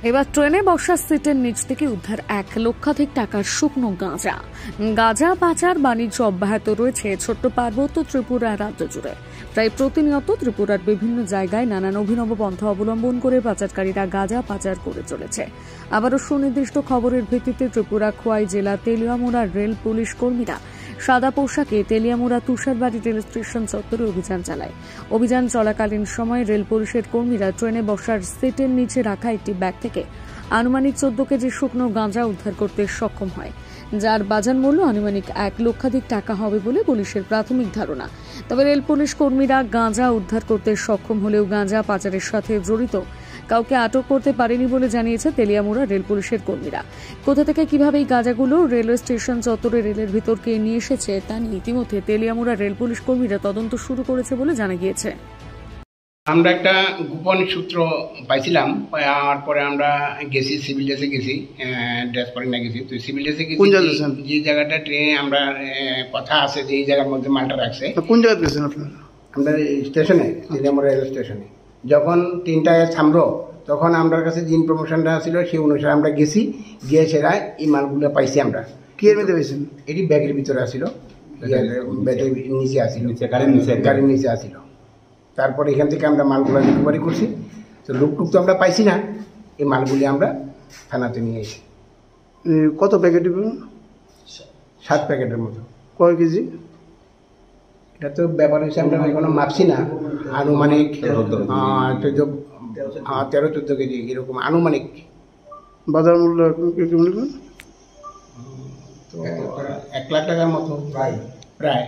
এবার ট্রেনে বসা সিটের নিচ থেকে উদ্ধার 1 লক্ষাধিক টাকার শুকনো গাঁজা। গাঁজা পাচার বাণিজ্য অব্যাহত রয়েছে ছোট্ট পার্বত্য ত্রিপুরা রাজ্য জুড়ে। প্রায় প্রতিনিয়ত ত্রিপুরার বিভিন্ন জায়গায় নানান অভিনব পন্থা অবলম্বন করে পাচারকারীরা গাঁজা পাচার করে চলেছে। আবারও সুনির্দিষ্ট খবরের ভিত্তিতে ত্রিপুরা খোয়াই জেলা তেলিয়ামুড়া রেল পুলিশ কর্মীরা সাদা পোশাকে তেলিয়ামুড়া তুষারবাড়ি রেল স্টেশন চত্বরে অভিযান চালায়। অভিযান চলাকালীন সময় রেল পুলিশের কর্মীরা ট্রেনে বসার সিটের নিচে রাখা একটি ব্যাগ থেকে আনুমানিক 14 কেজি শুকনো গাঁজা উদ্ধার করতে সক্ষম হয়, যার বাজার মূল্য আনুমানিক 1 লক্ষাধিক টাকা হবে বলে পুলিশের প্রাথমিক ধারণা। তবে রেল পুলিশ কর্মীরা গাঁজা উদ্ধার করতে সক্ষম হলেও গাঁজা পাচারের সাথে জড়িত কাউকে আটক করতে পারেনি বলে জানিয়েছে তেলিয়ামুড়া রেল পুলিশের কর্মীরা। কোথা থেকে কিভাবে এই গাঁজাগুলো রেলওয়ে স্টেশন চত্বরে রেলের ভিতরকে নিয়ে এসেছে তা নিয়ে ইতিমধ্যে তেলিয়ামুড়া রেল পুলিশ কর্মীরা তদন্ত শুরু করেছে বলে জানা গিয়েছে। আমরা একটা গোপন সূত্র পাইছিলাম, পাওয়ার পরে আমরা গেছি সিভিল ড্রেসে গেছি, ড্রেস পরে না গেছি তো সিভিল ড্রেসে গেছি। যে জায়গাটা ট্রেনে আমরা কথা আছে যে এই জায়গার মধ্যে মালটা রাখছে। কোন জায়গায় গেছেন আপনারা? আমরা স্টেশনে, তেলিয়ামুড়া রেল স্টেশনে। যখন 3টায় থামলো তখন আমার কাছে যে ইনফরমেশনটা ছিল সেই অনুসারে আমরা গেছি, গিয়ে সেরা এই মালগুলো পাইছি। আমরা কি এর মধ্যে পাইছেন? এটি ব্যাগের ভিতরে আসিল, ব্যাগের নিচে আসিল, গাড়ির নিচে আসিল। তারপরে এখান থেকে আমরা মালগুলো রিকভারি করছি। তো লুকটুক তো আমরা পাইছি না, এই মালগুলি আমরা থানাতে নিয়ে এসেছি। কত প্যাকেট? 7 প্যাকেটের মতো। কয় কেজি? এটা তো ব্যাপার হচ্ছে আমরা এখনো মাপছি না, আনুমানিক 13-14 কেজি এরকম আনুমানিক। বাজার মূল্য তো 1 লাখ টাকার মতো প্রায়।